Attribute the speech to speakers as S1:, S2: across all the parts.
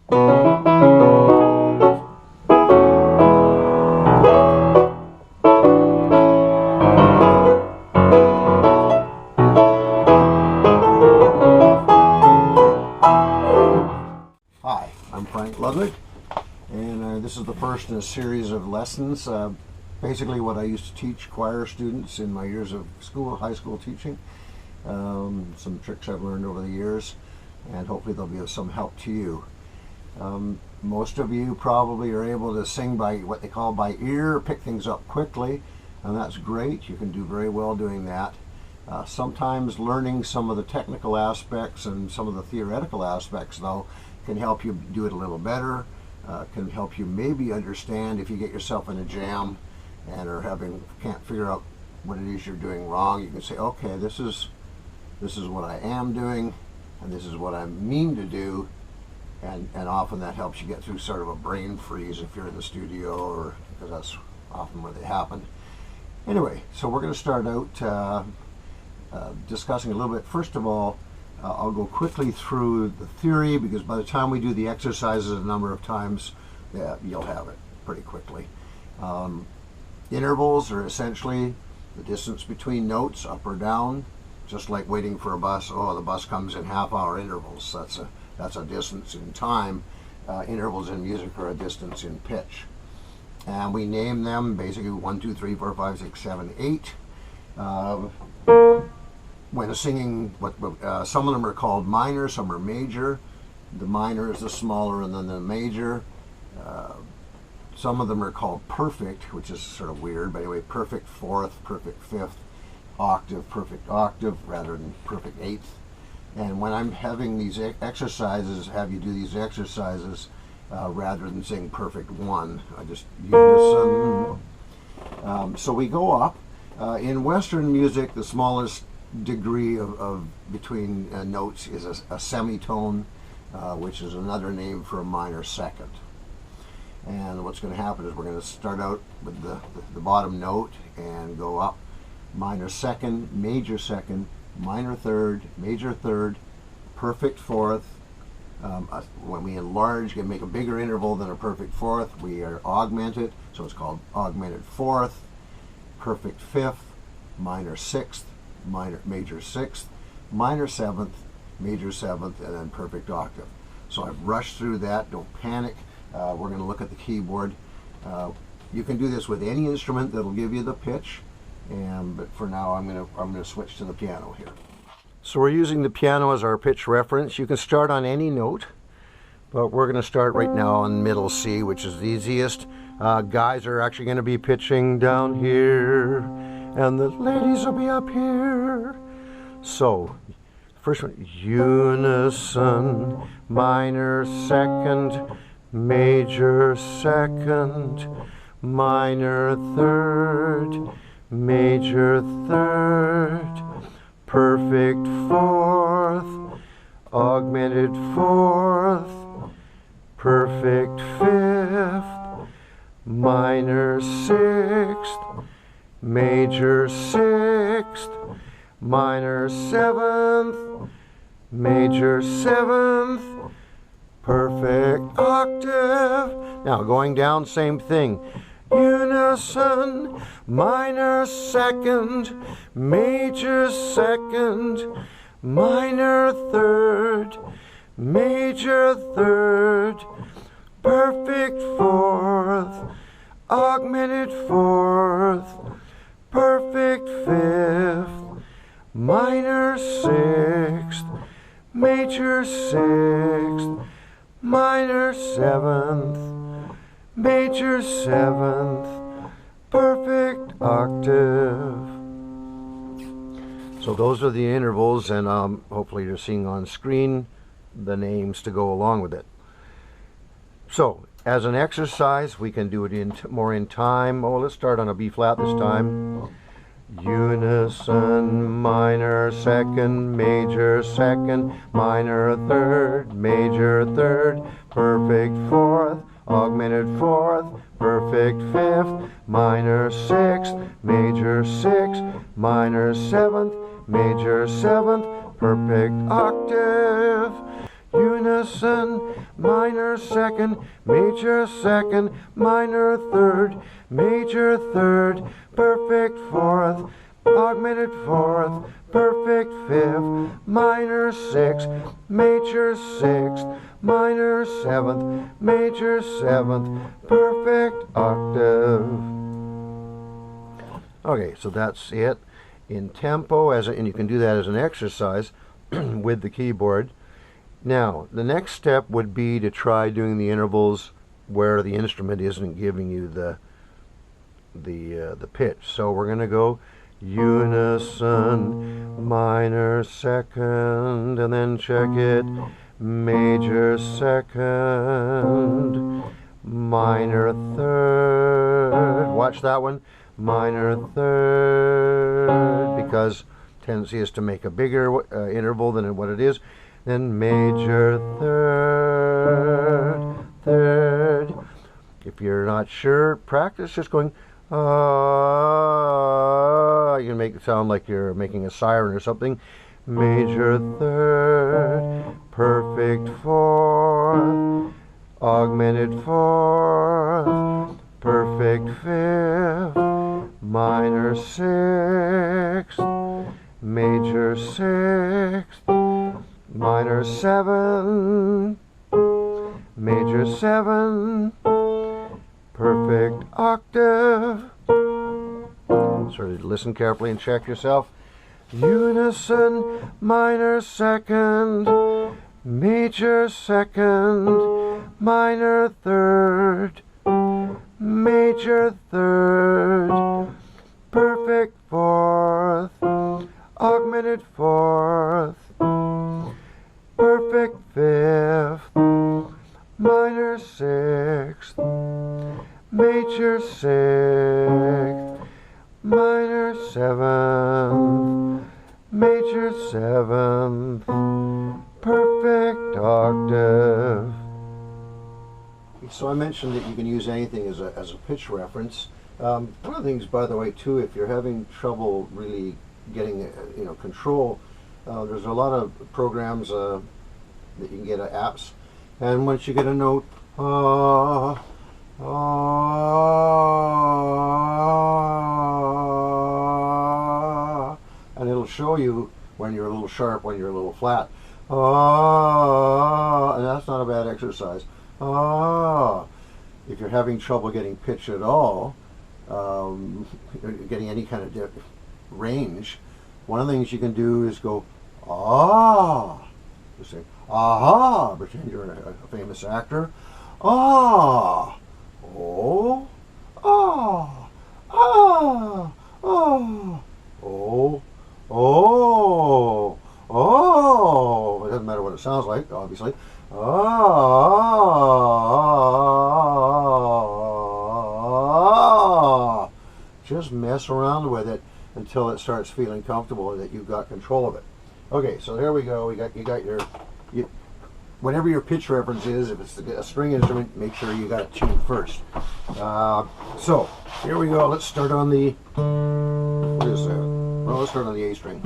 S1: Hi, I'm Frank Ludwig, and this is the first in a series of lessons. Basically what I used to teach choir students in my years of high school teaching. Some tricks I've learned over the years, and hopefully they'll be of some help to you. Most of you probably are able to sing by what they call by ear, pick things up quickly, and that's great. You can do very well doing that. Sometimes learning some of the technical aspects and some of the theoretical aspects, though, can help you do it a little better, can help you maybe understand if you get yourself in a jam and can't figure out what it is you're doing wrong. You can say, okay, this is what I am doing, and this is what I mean to do, and often that helps you get through sort of a brain freeze if you're in the studio, or because that's often where they happen. Anyway, so we're going to start out discussing a little bit. First of all, I'll go quickly through the theory, because by the time we do the exercises a number of times, you'll have it pretty quickly. Intervals are essentially the distance between notes, up or down, just like waiting for a bus. Oh, the bus comes in half-hour intervals. That's a distance in time. Intervals in music are a distance in pitch. And we name them basically 1, 2, 3, 4, 5, 6, 7, 8. When singing, some of them are called minor, some are major. The minor is the smaller, and then the major. Some of them are called perfect, which is sort of weird, but anyway, perfect fourth, perfect fifth, octave, perfect octave, rather than perfect eighth. And when I'm having these exercises, have you do these exercises rather than saying perfect one, I just unison. So we go up. In Western music, the smallest degree of between notes is a semitone, which is another name for a minor second. And what's going to happen is we're going to start out with the bottom note and go up: minor second, minor third, major third, perfect fourth. When we enlarge and make a bigger interval than a perfect fourth, we are augmented, so it's called augmented fourth, perfect fifth, minor sixth, major sixth, minor seventh, major seventh, and then perfect octave. So I've rushed through that. Don't panic. We're going to look at the keyboard. You can do this with any instrument that'll give you the pitch, but for now I'm going to switch to the piano here. So we're using the piano as our pitch reference. You can start on any note, but we're going to start right now on middle C, which is the easiest. Guys are actually going to be pitching down here, and the ladies will be up here. So, first one, unison, minor second, major second, minor third, major third, perfect fourth, augmented fourth, perfect fifth, minor sixth, major sixth, minor seventh, major seventh, perfect octave. Now going down, same thing. Unison, minor second, major second, minor third, major third, perfect fourth, augmented fourth, perfect fifth, minor sixth, major sixth, minor seventh, major seventh, perfect octave. So those are the intervals, and hopefully you're seeing on screen the names to go along with it. So as an exercise, we can do it more in time. Let's start on a B flat this time. Unison, minor second, major second, minor third, major third, perfect fourth, augmented fourth, perfect fifth, minor sixth, major sixth, minor seventh, major seventh, perfect octave. Unison. unison, minor second, major second, minor third, major third, perfect fourth, augmented fourth, perfect fifth, minor sixth, major sixth, minor seventh, major seventh, perfect octave. Okay, so that's it in tempo, and you can do that as an exercise with the keyboard. Now, the next step would be to try doing the intervals where the instrument isn't giving you the pitch. So we're going to go unison, minor second, and then check it, major second, minor third. Watch that one. Minor third, because tendency is to make a bigger interval than what it is. Then major third, third. If you're not sure, practice just going, you can make it sound like you're making a siren or something. Major third, perfect fourth, augmented fourth, perfect fifth, minor sixth, major sixth, minor seven, major seven, perfect octave. Sort of listen carefully and check yourself. Unison, minor second, major second, minor third, major third, perfect fourth, augmented fourth, perfect fifth, minor sixth, major sixth, minor seventh, major seventh, perfect octave. So I mentioned that you can use anything as a pitch reference. One of the things, by the way, too, if you're having trouble really getting control, there's a lot of programs that you can get apps, and once you get a note, and it'll show you when you're a little sharp, when you're a little flat, and that's not a bad exercise. If you're having trouble getting pitch at all, getting any kind of range, one of the things you can do is go just say aha, pretend you're a famous actor, oh, oh, oh, oh, oh, oh, oh. It doesn't matter what it sounds like, obviously. Just mess around with it until it starts feeling comfortable and that you've got control of it. Okay, so there we go. You got your whatever your pitch reference is. If it's a string instrument, make sure you got it tuned first. So here we go. Let's start on the what is that? Well, let's start on the A string.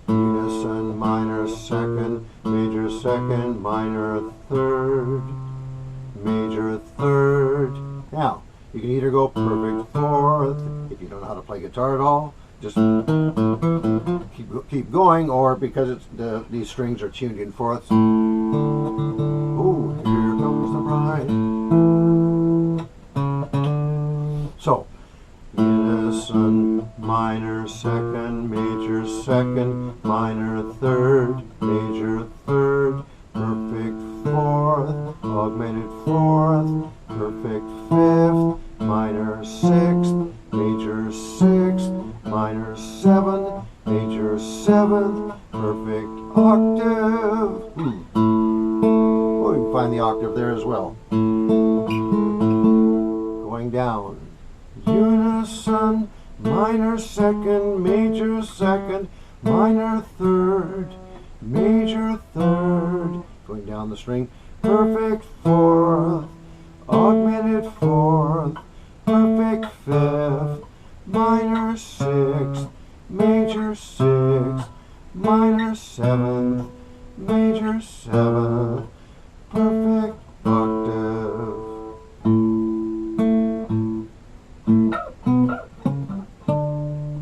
S1: Unison, minor second, major second, minor third, major third. Now, you can either go perfect fourth, if you don't know how to play guitar at all, just keep going, or because it's these strings are tuned in fourths. Oh, here comes the bride. So, unison, minor second, major second, minor third, major third, perfect fourth, augmented fourth, perfect fifth, minor sixth, major sixth, minor seventh, major seventh, perfect octave. Oh, you can find the octave there as well. Going down. Unison, minor second, major second, minor third, major third. Going down the string. Perfect fourth, augmented fourth, perfect fifth, minor sixth, major sixth, minor seventh, major seventh, perfect octave.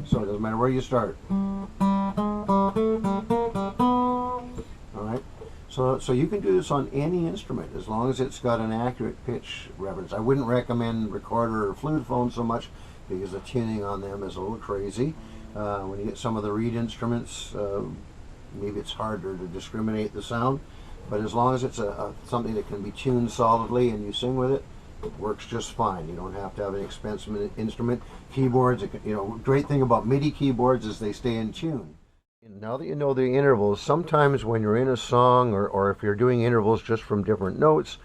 S1: So it doesn't matter where you start. Alright, so you can do this on any instrument as long as it's got an accurate pitch reference. I wouldn't recommend recorder or flutophone so much because the tuning on them is a little crazy. When you get some of the reed instruments, maybe it's harder to discriminate the sound, but as long as it's something that can be tuned solidly and you sing with it, it works just fine. You don't have to have an expensive instrument. Keyboards, great thing about MIDI keyboards is they stay in tune. Now that you know the intervals, sometimes when you're in a song or if you're doing intervals just from different notes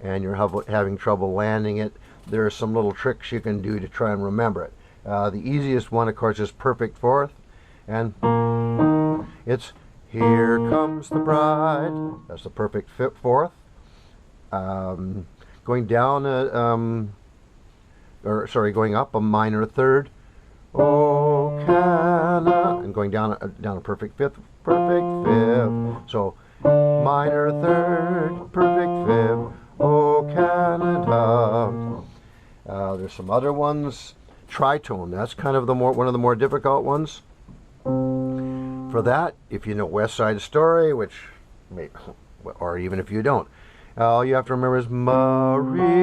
S1: and you're having trouble landing it, there are some little tricks you can do to try and remember it. The easiest one, of course, is perfect fourth, and it's "Here Comes the Bride." That's the perfect fourth. Going down going up a minor third. "Oh, Canada," and going down a perfect fifth. So minor third, perfect fifth. "Oh, Canada." There's some other ones. Tritone, that's kind of one of the more difficult ones. For that, if you know West Side Story, or even if you don't, all you have to remember is Maria,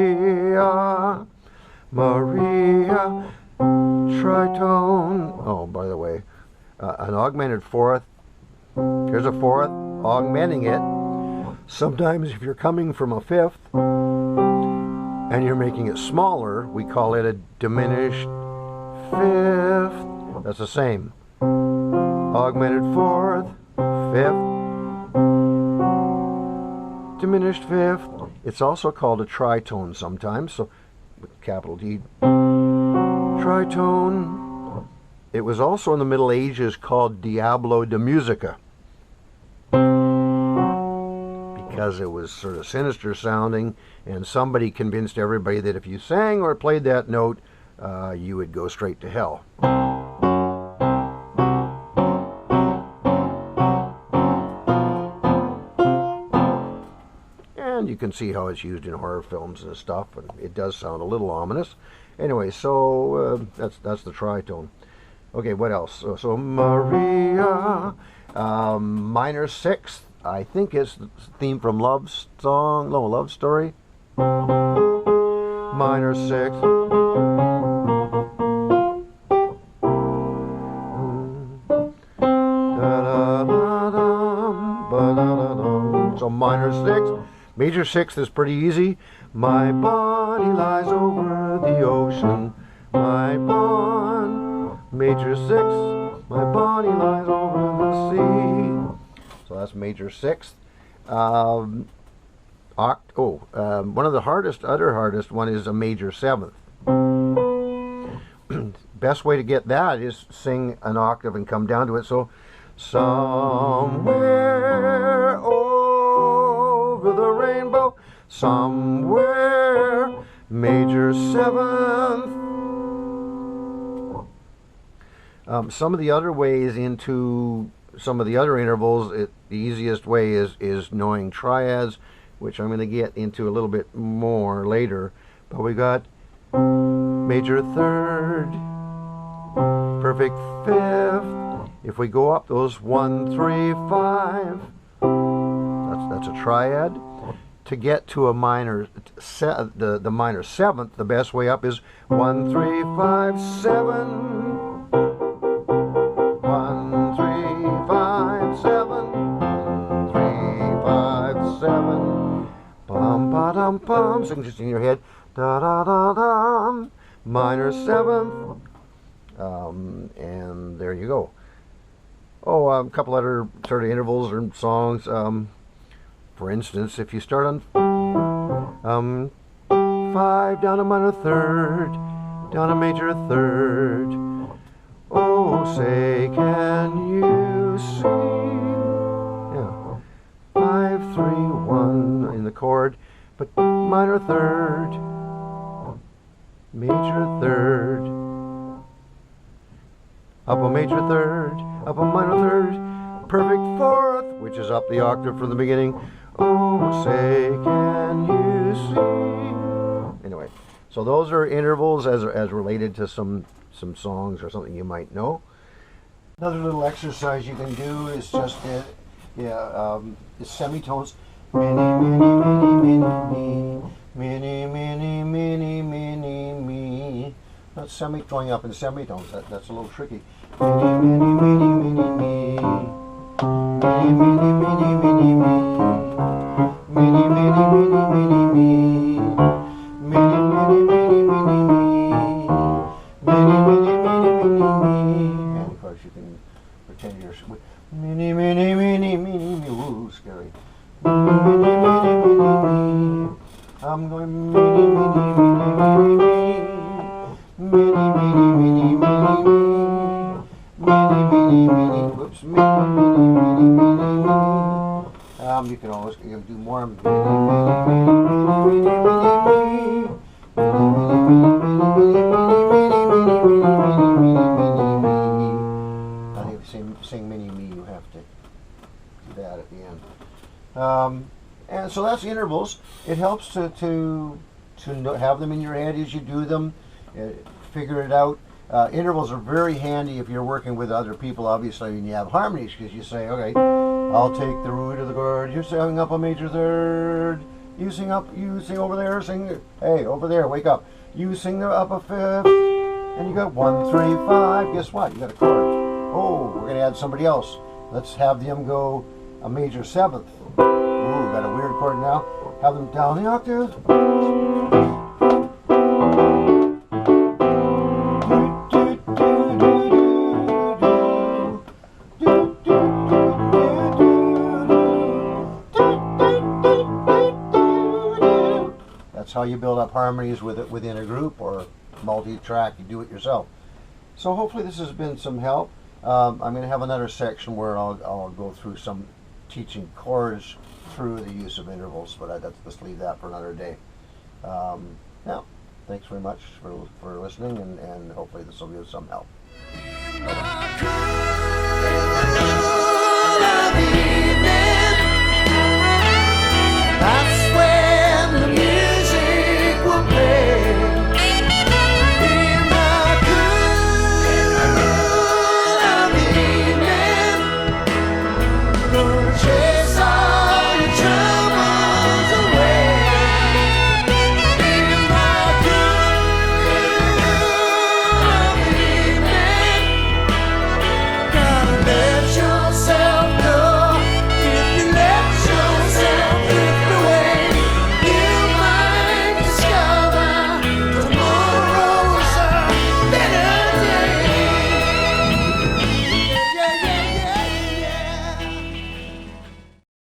S1: Maria, tritone. Oh, by the way, an augmented fourth. Here's a fourth, augmenting it. Sometimes if you're coming from a fifth and you're making it smaller, we call it a diminished fifth. That's the same. Augmented fourth, fifth, diminished fifth. It's also called a tritone sometimes, so with capital D. Tritone. It was also in the Middle Ages called Diablo de Musica, because it was sort of sinister sounding, and somebody convinced everybody that if you sang or played that note, you would go straight to hell. And you can see how it's used in horror films and stuff, and it does sound a little ominous. Anyway, so that's the tritone. Okay, what else? So Maria, minor sixth. I think it's the theme from Love Story. Minor sixth. So minor sixth. Major sixth is pretty easy. My body lies over the ocean. My bond. Major sixth. My body lies over the sea. So that's major sixth. One of the other hardest one is a major seventh. Best way to get that is sing an octave and come down to it. So somewhere over the rainbow, somewhere, major seventh. Some of the other ways into some of the other intervals, the easiest way is knowing triads, which I'm going to get into a little bit more later. But we got major third, perfect fifth. If we go up those 1, 3, 5, that's a triad. To get to a minor, the minor seventh, the best way up is 1, 3, 5, 7. 1, 3, 5, 7. 3, 5, 7. Bum ba dum bum. Sing just in your head. Da da da dum. Minor seventh. And there you go. Oh, a couple other sort of intervals or songs. For instance, if you start on 5 down a minor third, down a major third. Oh, say, can you see? Yeah. 5, 3, 1 in the chord, but minor third, major third, up a major third, up a minor third, perfect fourth, which is up the octave from the beginning. Oh, say can you see? Anyway, so those are intervals as related to some songs or something you might know. Another little exercise you can do is just is semitones. Mini, mini, mini, mini, mini, mini, mini, mini. That's going up in semitones. That's a little tricky. Mini, mini, mini, mini, mini. Mini, mini, mini, mini, mini. Mini, mini, mini, mini, mini. Mini, mini, mini, mini, mini. Mini, mini, mini, mini, mini. And of course you can pretend you're mini, mini, mini, mini, mini. Ooh, scary. Mini, mini, mini, mini, mini. I'm going mini, mini, mini, mini, mini. Mini, mini, mini, mini, mini. Mini, mini, mini. Whoops. Mini, mini, mini, mini, mini. You can always do more. Mini, mini, mini, mini, mini, mini. I think if you sing mini me, you have to do that at the end. And so that's the intervals. It helps to have them in your head as you do them, figure it out. Intervals are very handy if you're working with other people, obviously, and you have harmonies, because you say, okay, I'll take the root of the chord, you're singing up a major third, you sing over there, sing, hey, over there, wake up. You sing up a fifth, and you got 1, 3, 5. Guess what? You got a chord. Oh, we're going to add somebody else. Let's have them go a major seventh. Ooh, got a weird chord now. Have them down the octave. That's how you build up harmonies within a group or multi-track. You do it yourself. So hopefully this has been some help. I'm going to have another section where I'll go through some teaching chords through the use of intervals, but let's leave that for another day. Now, thanks very much for listening, and hopefully this will be of some help. Bye-bye.